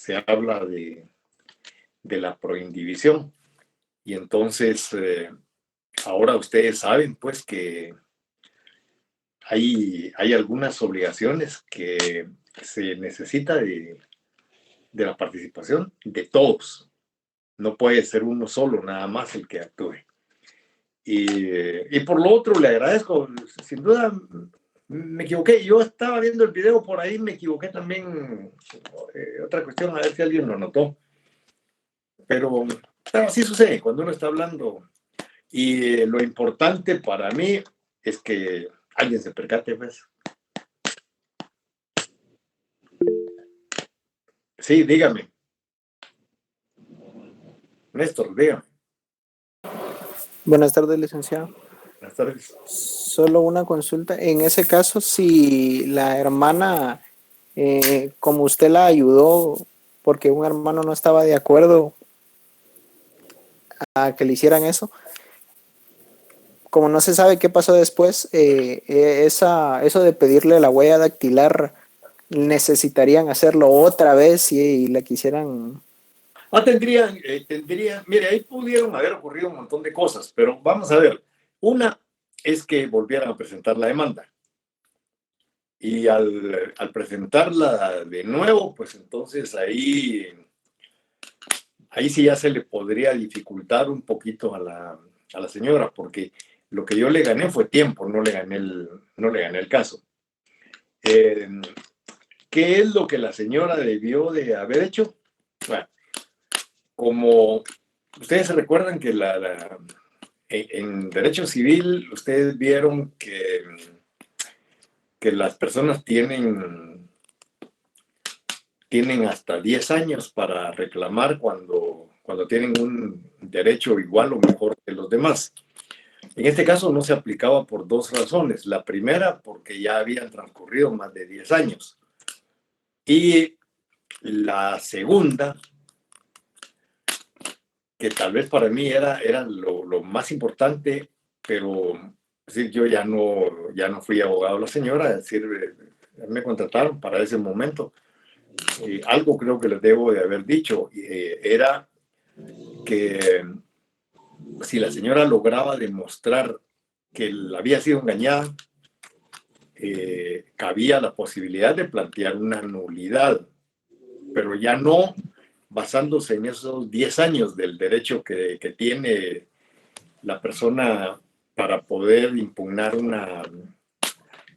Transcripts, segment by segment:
se habla de la proindivisión. Y entonces, ahora ustedes saben, pues, que hay algunas obligaciones que se necesita de la participación de todos. No puede ser uno solo, nada más el que actúe. Y por lo otro, le agradezco, sin duda, me equivoqué. Yo estaba viendo el video por ahí, me equivoqué también. Otra cuestión, a ver si alguien lo notó. Pero así sucede cuando uno está hablando. Y lo importante para mí es que alguien se percate, pues. Sí, dígame. Néstor, dígame. Buenas tardes, licenciado. Buenas tardes. Solo una consulta. En ese caso, si la hermana, como usted la ayudó porque un hermano no estaba de acuerdo a que le hicieran eso, como no se sabe qué pasó después, eso de pedirle la huella dactilar, necesitarían hacerlo otra vez si la quisieran. Tendrían, mire, ahí pudieron haber ocurrido un montón de cosas, pero vamos a ver. Una es que volvieran a presentar la demanda. Y al presentarla de nuevo, pues entonces ahí sí ya se le podría dificultar un poquito a la señora, porque lo que yo le gané fue tiempo, no le gané el caso. ¿Qué es lo que la señora debió de haber hecho? Bueno, como ustedes se recuerdan que en derecho civil ustedes vieron que las personas tienen hasta 10 años para reclamar cuando tienen un derecho igual o mejor que los demás. En este caso no se aplicaba por dos razones. La primera, porque ya habían transcurrido más de 10 años. Y la segunda, que tal vez para mí era lo más importante, pero sí, yo ya no fui abogado de la señora, es decir, me contrataron para ese momento. Algo creo que les debo de haber dicho, era que si la señora lograba demostrar que había sido engañada, cabía la posibilidad de plantear una nulidad, pero ya no basándose en esos 10 años del derecho que tiene la persona para poder impugnar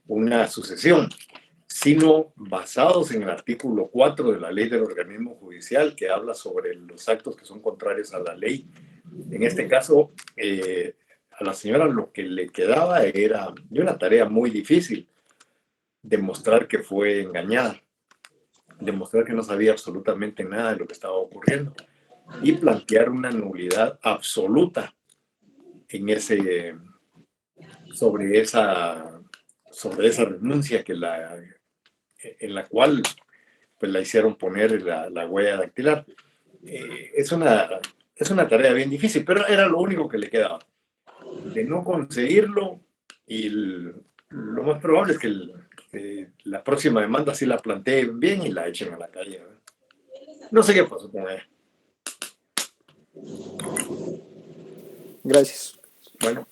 una sucesión, sino basados en el artículo 4 de la ley del organismo judicial, que habla sobre los actos que son contrarios a la ley. En este caso, a la señora lo que le quedaba era de una tarea muy difícil, demostrar que fue engañada, demostrar que no sabía absolutamente nada de lo que estaba ocurriendo y plantear una nulidad absoluta sobre esa renuncia en la cual pues la hicieron poner la huella dactilar. Es una tarea bien difícil, pero era lo único que le quedaba. De no conseguirlo, y lo más probable es que la próxima demanda sí la planteen bien y la echen a la calle, ¿verdad? No sé qué pasó con ella. Gracias. Bueno.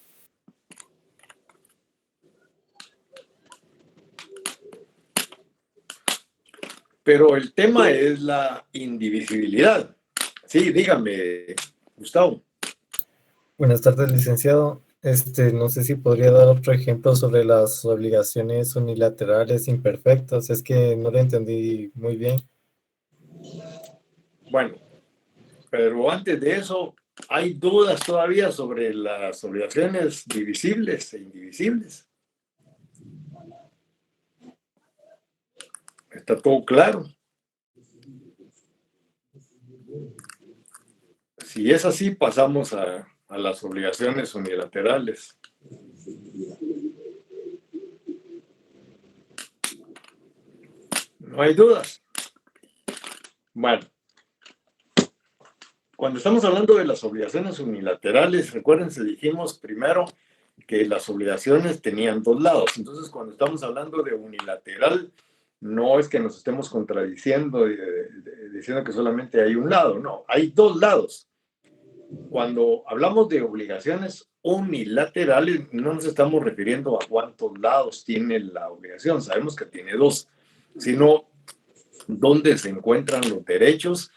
Pero el tema es la indivisibilidad. Sí, dígame, Gustavo. Buenas tardes, licenciado. No sé si podría dar otro ejemplo sobre las obligaciones unilaterales imperfectas. Es que no lo entendí muy bien. Bueno, pero antes de eso, hay dudas todavía sobre las obligaciones divisibles e indivisibles. Está todo claro. Si es así, pasamos a las obligaciones unilaterales. No hay dudas. Bueno, cuando estamos hablando de las obligaciones unilaterales, recuérdense, dijimos primero que las obligaciones tenían dos lados. Entonces, cuando estamos hablando de unilateral, no es que nos estemos contradiciendo diciendo que solamente hay un lado, no, hay dos lados. Cuando hablamos de obligaciones unilaterales, no nos estamos refiriendo a cuántos lados tiene la obligación, sabemos que tiene dos, sino dónde se encuentran los derechos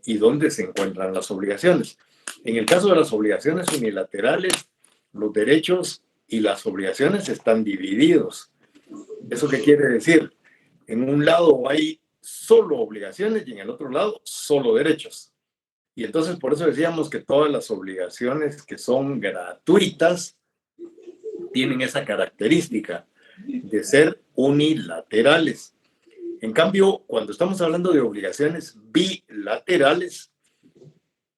y dónde se encuentran las obligaciones. En el caso de las obligaciones unilaterales, los derechos y las obligaciones están divididos. ¿Eso qué quiere decir? En un lado hay solo obligaciones y en el otro lado solo derechos. Y entonces por eso decíamos que todas las obligaciones que son gratuitas tienen esa característica de ser unilaterales. En cambio, cuando estamos hablando de obligaciones bilaterales,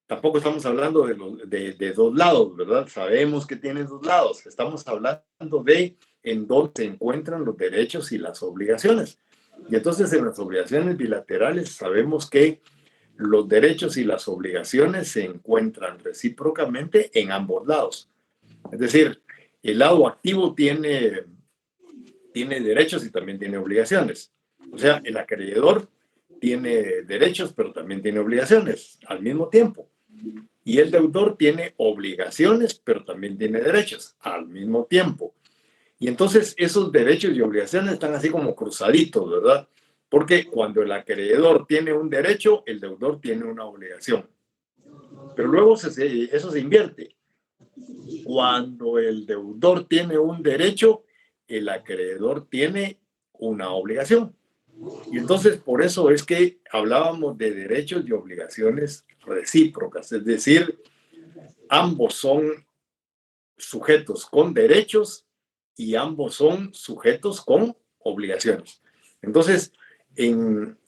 tampoco estamos hablando de dos lados, ¿verdad? Sabemos que tienen dos lados. Estamos hablando de en dónde se encuentran los derechos y las obligaciones. Y entonces en las obligaciones bilaterales sabemos que los derechos y las obligaciones se encuentran recíprocamente en ambos lados. Es decir, el lado activo tiene derechos y también tiene obligaciones. O sea, el acreedor tiene derechos, pero también tiene obligaciones al mismo tiempo. Y el deudor tiene obligaciones, pero también tiene derechos al mismo tiempo. Y entonces esos derechos y obligaciones están así como cruzaditos, ¿verdad? Porque cuando el acreedor tiene un derecho, el deudor tiene una obligación. Pero luego eso se invierte. Cuando el deudor tiene un derecho, el acreedor tiene una obligación. Y entonces por eso es que hablábamos de derechos y obligaciones recíprocas, es decir, ambos son sujetos con derechos y ambos son sujetos con obligaciones. Entonces, en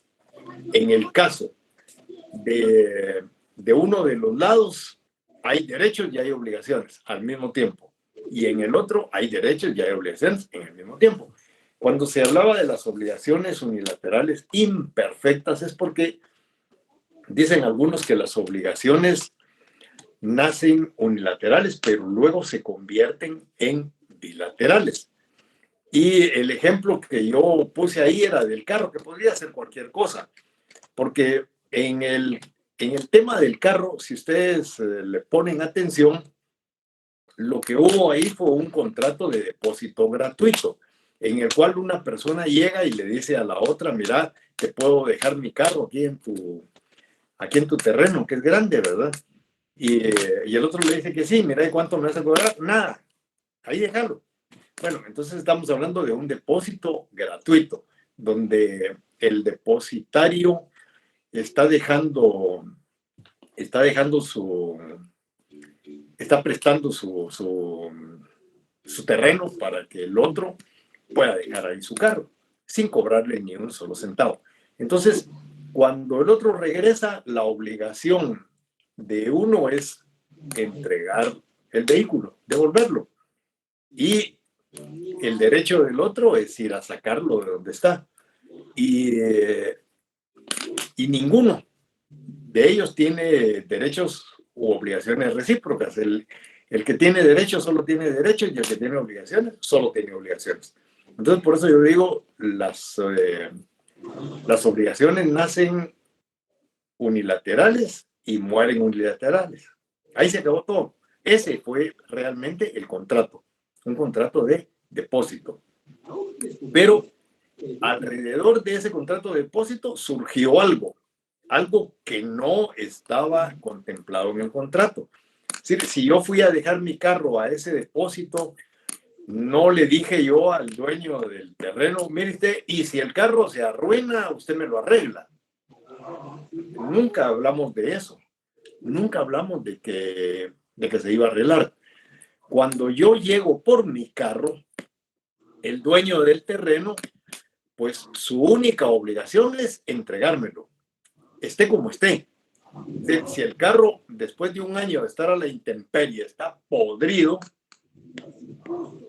el caso de uno de los lados, hay derechos y hay obligaciones al mismo tiempo. Y en el otro hay derechos y hay obligaciones en el mismo tiempo. Cuando se hablaba de las obligaciones unilaterales imperfectas es porque dicen algunos que las obligaciones nacen unilaterales, pero luego se convierten en bilaterales. Y el ejemplo que yo puse ahí era del carro, que podría ser cualquier cosa, porque en el tema del carro, si ustedes le ponen atención, lo que hubo ahí fue un contrato de depósito gratuito, en el cual una persona llega y le dice a la otra, mira, te puedo dejar mi carro aquí en tu terreno, que es grande, ¿verdad? Y el otro le dice que sí, mira, ¿y cuánto me vas a cobrar? Nada, ahí déjalo. Bueno, entonces estamos hablando de un depósito gratuito, donde el depositario está prestando su terreno para que el otro pueda dejar ahí su carro, sin cobrarle ni un solo centavo. Entonces, cuando el otro regresa, la obligación de uno es entregar el vehículo, devolverlo. Y el derecho del otro es ir a sacarlo de donde está. Y ninguno de ellos tiene derechos u obligaciones recíprocas. El que tiene derechos solo tiene derechos y el que tiene obligaciones solo tiene obligaciones. Entonces, por eso yo digo, las obligaciones nacen unilaterales y mueren unilaterales. Ahí se acabó todo. Ese fue realmente el contrato, un contrato de depósito. Pero alrededor de ese contrato de depósito surgió algo que no estaba contemplado en el contrato. Es decir, si yo fui a dejar mi carro a ese depósito, no le dije yo al dueño del terreno, mire usted, y si el carro se arruina, usted me lo arregla. Nunca hablamos de eso. Nunca hablamos de que se iba a arreglar. Cuando yo llego por mi carro, el dueño del terreno, pues su única obligación es entregármelo, esté como esté. Si el carro, después de un año de estar a la intemperie, está podrido,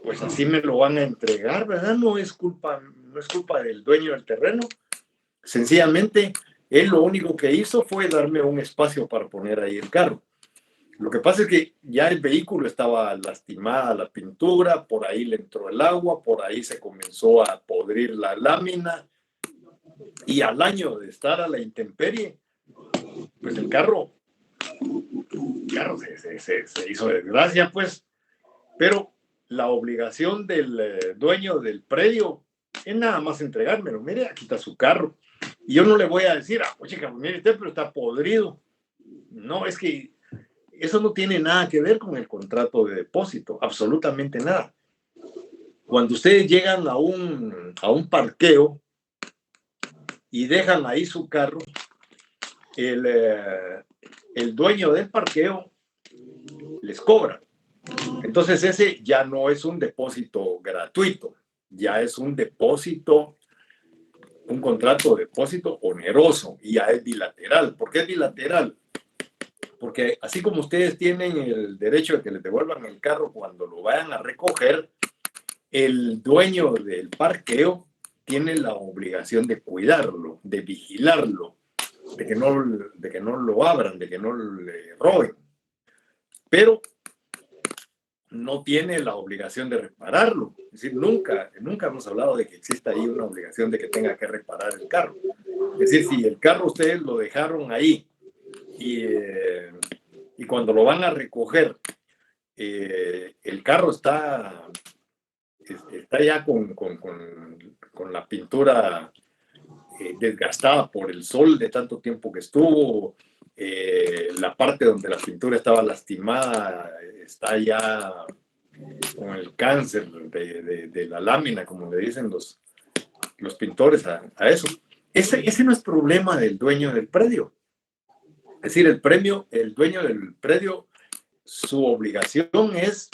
pues así me lo van a entregar, ¿verdad? No es culpa del dueño del terreno. Sencillamente, él lo único que hizo fue darme un espacio para poner ahí el carro. Lo que pasa es que ya el vehículo estaba lastimada la pintura, por ahí le entró el agua, por ahí se comenzó a podrir la lámina y al año de estar a la intemperie, pues el carro se hizo desgracia, pues, pero la obligación del dueño del predio es nada más entregármelo. Mire, aquí está su carro. Y yo no le voy a decir, oye, mire usted, pero está podrido. No, es que eso no tiene nada que ver con el contrato de depósito, absolutamente nada. Cuando ustedes llegan a un parqueo y dejan ahí su carro, el dueño del parqueo les cobra. Entonces ese ya no es un depósito gratuito, ya es un depósito, un contrato de depósito oneroso, y ya es bilateral. ¿Por qué es bilateral? Porque así como ustedes tienen el derecho de que les devuelvan el carro cuando lo vayan a recoger, el dueño del parqueo tiene la obligación de cuidarlo, de vigilarlo, de que no lo abran, de que no le roben. Pero no tiene la obligación de repararlo. Es decir, nunca hemos hablado de que exista ahí una obligación de que tenga que reparar el carro. Es decir, si el carro ustedes lo dejaron ahí y cuando lo van a recoger, el carro está ya con la pintura desgastada por el sol de tanto tiempo que estuvo, la parte donde la pintura estaba lastimada está ya con el cáncer de la lámina, como le dicen los pintores a eso. Ese no es problema del dueño del predio. Es decir, el dueño del predio, su obligación es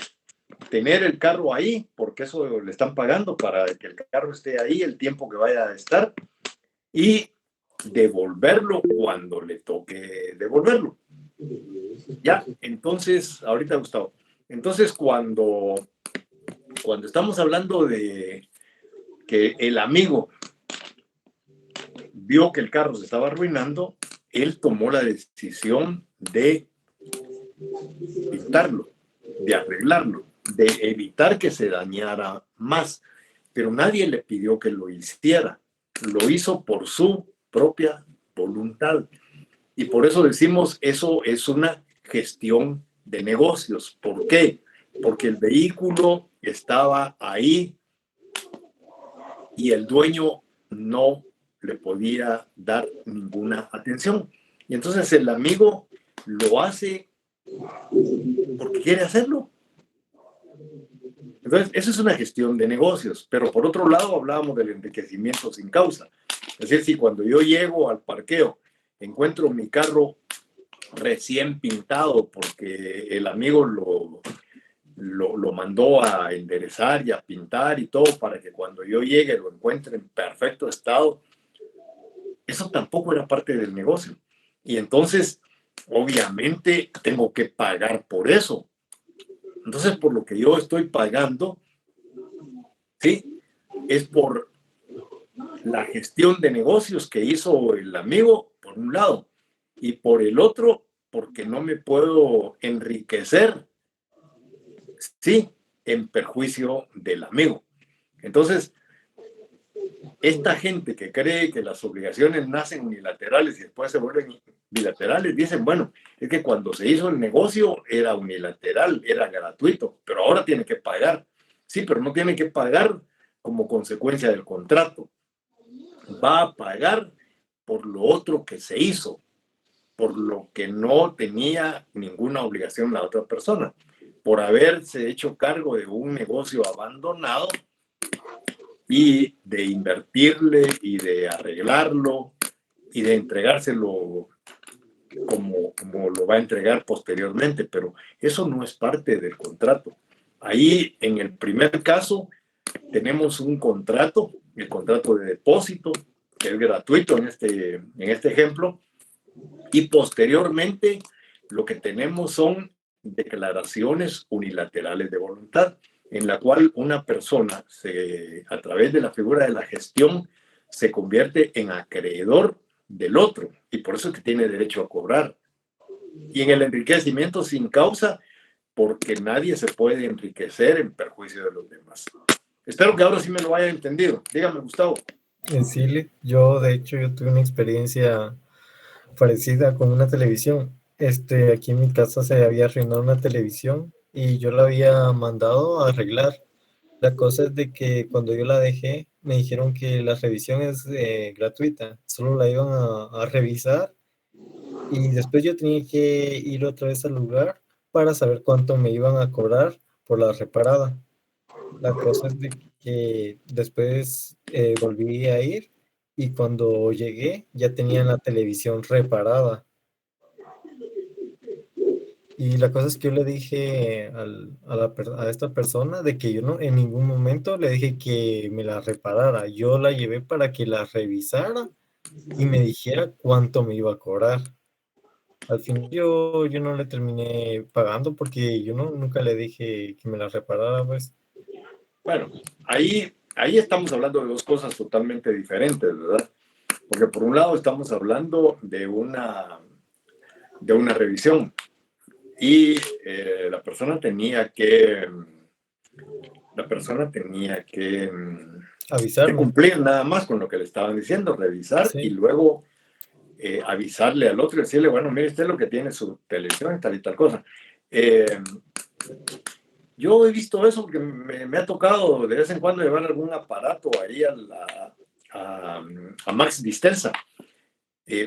tener el carro ahí, porque eso le están pagando para que el carro esté ahí el tiempo que vaya a estar, y devolverlo cuando le toque devolverlo. Ya, entonces, ahorita Gustavo, entonces cuando estamos hablando de que el amigo vio que el carro se estaba arruinando, él tomó la decisión de pintarlo, de arreglarlo, de evitar que se dañara más, pero nadie le pidió que lo hiciera, lo hizo por su propia voluntad. Y por eso decimos, eso es una gestión de negocios. ¿Por qué? Porque el vehículo estaba ahí y el dueño no le podía dar ninguna atención. Y entonces el amigo lo hace porque quiere hacerlo. Entonces, eso es una gestión de negocios. Pero por otro lado, hablábamos del enriquecimiento sin causa. Es decir, si cuando yo llego al parqueo, encuentro mi carro recién pintado porque el amigo lo mandó a enderezar y a pintar y todo para que cuando yo llegue lo encuentre en perfecto estado, eso tampoco era parte del negocio. Y entonces, obviamente, tengo que pagar por eso. Entonces, por lo que yo estoy pagando, ¿sí? Es por la gestión de negocios que hizo el amigo, por un lado, y por el otro, porque no me puedo enriquecer, sí, en perjuicio del amigo. Entonces, esta gente que cree que las obligaciones nacen unilaterales y después se vuelven bilaterales, dicen, bueno, es que cuando se hizo el negocio era unilateral, era gratuito, pero ahora tiene que pagar. Sí, pero no tiene que pagar como consecuencia del contrato. Va a pagar por lo otro que se hizo, por lo que no tenía ninguna obligación la otra persona, por haberse hecho cargo de un negocio abandonado y de invertirle y de arreglarlo y de entregárselo como lo va a entregar posteriormente, pero eso no es parte del contrato. Ahí, en el primer caso, tenemos un contrato, el contrato de depósito, que es gratuito en este ejemplo, y posteriormente lo que tenemos son declaraciones unilaterales de voluntad, en la cual una persona, a través de la figura de la gestión, se convierte en acreedor del otro, y por eso es que tiene derecho a cobrar. Y en el enriquecimiento sin causa, porque nadie se puede enriquecer en perjuicio de los demás. Espero que ahora sí me lo haya entendido. Dígame, Gustavo. En Chile, yo de hecho yo tuve una experiencia parecida con una televisión. Aquí en mi casa se había arruinado una televisión y yo la había mandado a arreglar. La cosa es de que cuando yo la dejé, me dijeron que la revisión es gratuita, solo la iban a revisar y después yo tenía que ir otra vez al lugar para saber cuánto me iban a cobrar por la reparada. La cosa es de que después volví a ir y cuando llegué ya tenían la televisión reparada. Y la cosa es que yo le dije a esta persona de que yo no en ningún momento le dije que me la reparara. Yo la llevé para que la revisara y me dijera cuánto me iba a cobrar. Al fin yo no le terminé pagando porque yo no, nunca le dije que me la reparara, pues. Bueno, ahí estamos hablando de dos cosas totalmente diferentes, ¿verdad? Porque por un lado estamos hablando de una revisión y la persona tenía que Avisarme. cumplir nada más con lo que le estaban diciendo, revisar y Sí, luego avisarle al otro y decirle, bueno, mire, usted lo que tiene su televisión y tal cosa. Eh, yo he visto eso porque me ha tocado de vez en cuando llevar algún aparato ahí a Max Distelsa.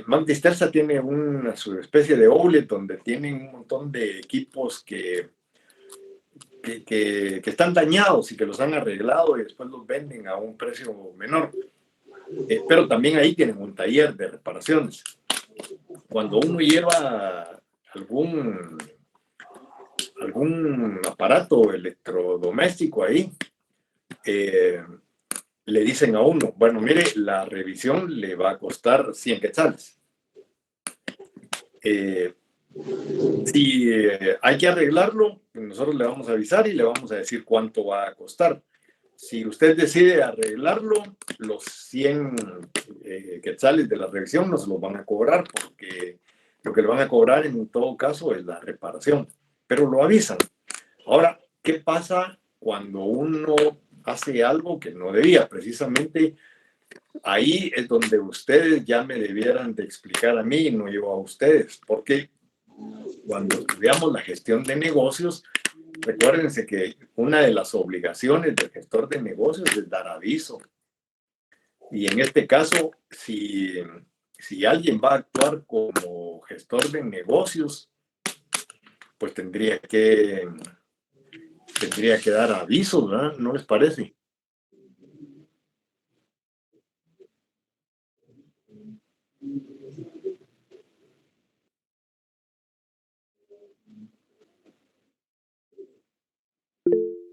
Max Distelsa tiene una subespecie de outlet donde tienen un montón de equipos que están dañados y que los han arreglado y después los venden a un precio menor. Pero también ahí tienen un taller de reparaciones. Cuando uno lleva algún, algún aparato electrodoméstico ahí, le dicen a uno, bueno, mire, la revisión le va a costar 100 quetzales. Eh, si hay que arreglarlo, nosotros le vamos a avisar y le vamos a decir cuánto va a costar. Si usted decide arreglarlo, los 100 quetzales de la revisión nos los van a cobrar porque lo que le van a cobrar en todo caso es la reparación, pero lo avisan. Ahora, ¿qué pasa cuando uno hace algo que no debía? Precisamente ahí es donde ustedes ya me debieran de explicar a mí y no yo a ustedes, porque cuando estudiamos la gestión de negocios, recuérdense que una de las obligaciones del gestor de negocios es dar aviso. Y en este caso, si alguien va a actuar como gestor de negocios, pues tendría que dar aviso, ¿verdad? ¿No les parece?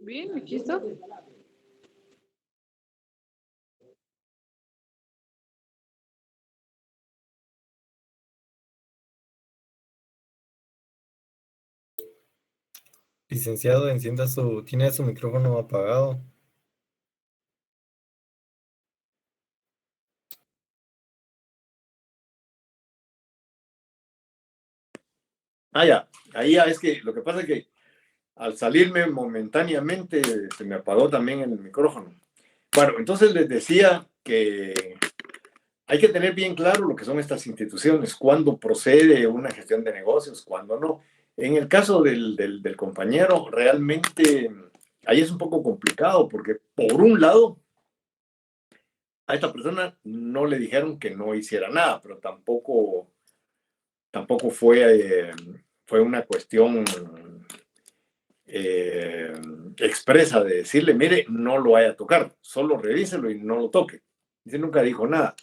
Bien, aquí está. licenciado, tiene su micrófono apagado. Ah, ya. Ahí ya es que lo que pasa es que al salirme momentáneamente se me apagó también el micrófono. Bueno, entonces les decía que hay que tener bien claro lo que son estas instituciones, cuándo procede una gestión de negocios, cuándo no. En el caso del compañero, realmente ahí es un poco complicado porque por un lado, a esta persona no le dijeron que no hiciera nada, pero tampoco fue una cuestión eh, expresa de decirle, mire, no lo vaya a tocar, solo revíselo y no lo toque. Dice, nunca dijo nada.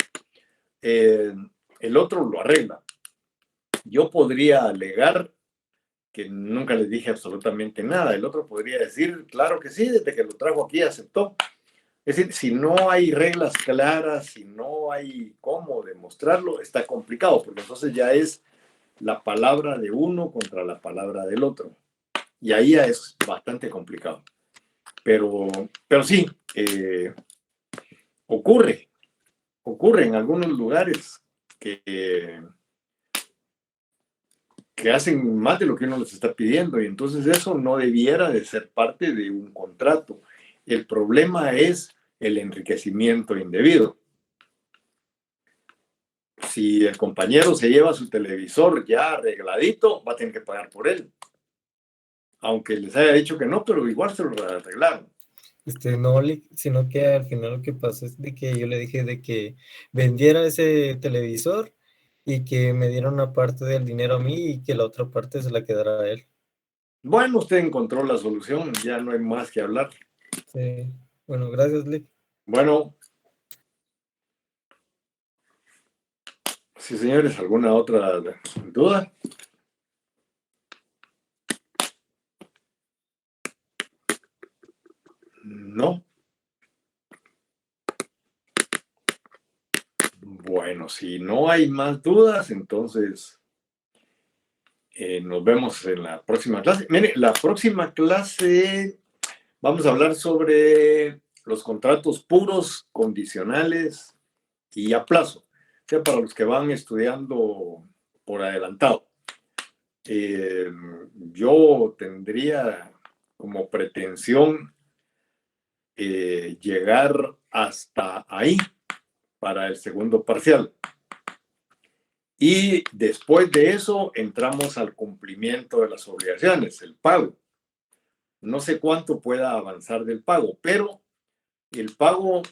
Eh, el otro lo arregla. Yo podría alegar que nunca les dije absolutamente nada. El otro podría decir, claro que sí, desde que lo trajo aquí aceptó. Es decir, si no hay reglas claras, si no hay cómo demostrarlo, está complicado, porque entonces ya es la palabra de uno contra la palabra del otro. Y ahí ya es bastante complicado. Pero sí, ocurre en algunos lugares que hacen más de lo que uno les está pidiendo y entonces eso no debiera de ser parte de un contrato. El problema es el enriquecimiento indebido. si el compañero se lleva su televisor ya arregladito, va a tener que pagar por él. Aunque les haya dicho que no, pero igual se lo arreglaron. No, sino que al final lo que pasó es de que yo le dije de que vendiera ese televisor y que me diera una parte del dinero a mí y que la otra parte se la quedara a él. Bueno, usted encontró la solución, ya no hay más que hablar. Sí. Bueno, gracias, Lick. Bueno, sí, señores, ¿alguna otra duda? No. Bueno, si no hay más dudas, entonces nos vemos en la próxima clase. Mire, la próxima clase vamos a hablar sobre los contratos puros, condicionales y a plazo, o sea, para los que van estudiando por adelantado. Yo tendría como pretensión llegar hasta ahí para el segundo parcial. Y después de eso entramos al cumplimiento de las obligaciones, el pago. No sé cuánto pueda avanzar del pago, pero el pago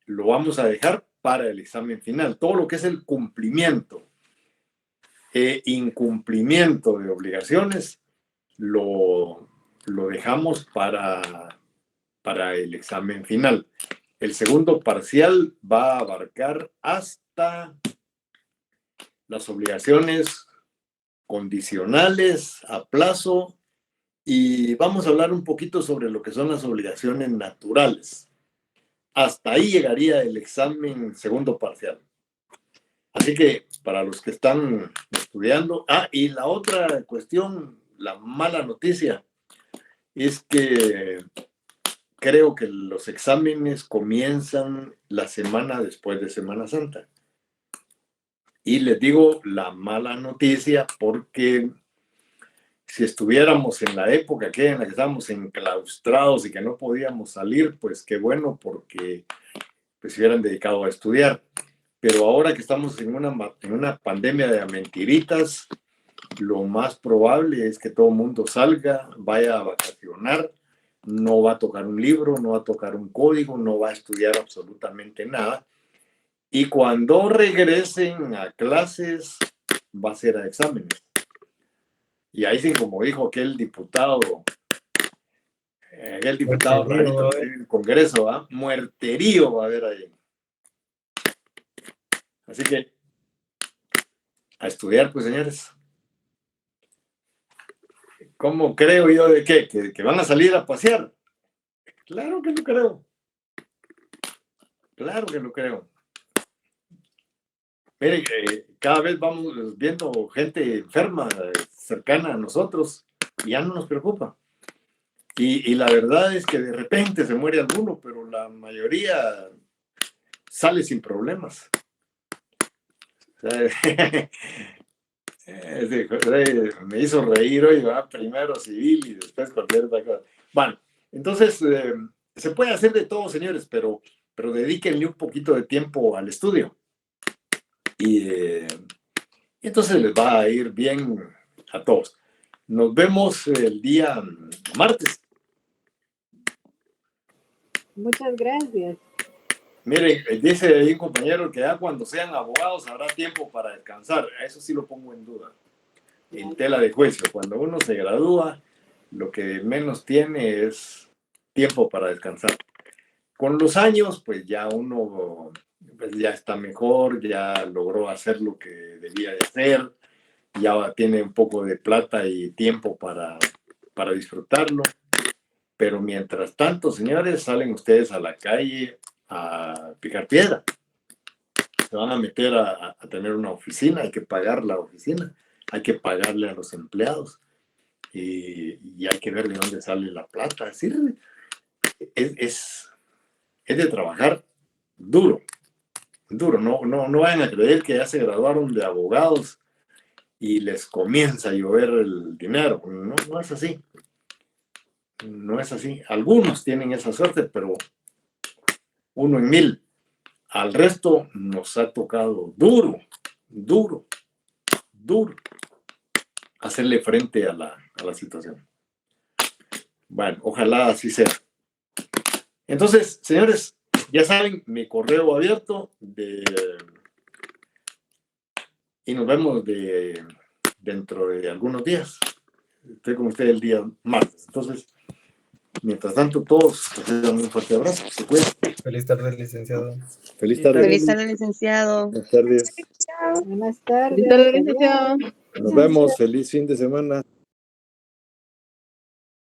lo vamos a dejar para el examen final. Todo lo que es el cumplimiento e incumplimiento de obligaciones lo dejamos para el examen final. El segundo parcial va a abarcar hasta las obligaciones condicionales a plazo y vamos a hablar un poquito sobre lo que son las obligaciones naturales. Hasta ahí llegaría el examen segundo parcial. Así que para los que están estudiando, y la otra cuestión, la mala noticia, es que creo que los exámenes comienzan la semana después de Semana Santa. Y les digo la mala noticia porque si estuviéramos en la época en la que estábamos enclaustrados y que no podíamos salir, pues qué bueno, porque pues se hubieran dedicado a estudiar. Pero ahora que estamos en una pandemia de mentiritas, lo más probable es que todo el mundo salga, vaya a vacacionar, no va a tocar un libro, no va a tocar un código, no va a estudiar absolutamente nada. Y cuando regresen a clases, va a ser a exámenes. Y ahí sí, como dijo aquel diputado rarito del Congreso, muerterío va a haber ahí. Así que, a estudiar, pues, señores. ¿Cómo creo yo de qué? ¿Que van a salir a pasear? Claro que lo creo. Claro que lo creo. Mire, cada vez vamos viendo gente enferma cercana a nosotros y ya no nos preocupa. Y la verdad es que de repente se muere alguno, pero la mayoría sale sin problemas. O sea, me hizo reír hoy, primero civil y después cualquier otra cosa. Bueno, entonces se puede hacer de todo, señores, pero dedíquenle un poquito de tiempo al estudio. Y entonces les va a ir bien a todos. Nos vemos el día martes. Muchas gracias. Mire, dice ahí un compañero que ya cuando sean abogados habrá tiempo para descansar. Eso sí lo pongo en duda. En tela de juicio. Cuando uno se gradúa, lo que menos tiene es tiempo para descansar. Con los años, pues ya uno pues ya está mejor, ya logró hacer lo que debía de hacer, ya tiene un poco de plata y tiempo para disfrutarlo. Pero mientras tanto, señores, salen ustedes a la calle a picar piedra. Se van a meter a tener una oficina, hay que pagar la oficina, hay que pagarle a los empleados y hay que ver de dónde sale la plata. Es decir, es de trabajar duro. No vayan a creer que ya se graduaron de abogados y les comienza a llover el dinero. No es así. No es así. Algunos tienen esa suerte, pero 1 en 1000. al resto nos ha tocado duro hacerle frente a la situación. Bueno, ojalá así sea. Entonces, señores, ya saben, mi correo abierto y nos vemos dentro de algunos días. Estoy con ustedes el día martes. Entonces, mientras tanto, todos reciban un fuerte abrazo. Se cuidan. Feliz tarde, licenciado. Feliz tarde. Feliz tarde, licenciado. Buenas tardes. Buenas tardes. Feliz tarde, Adiós. licenciado. Nos vemos. Feliz fin de semana.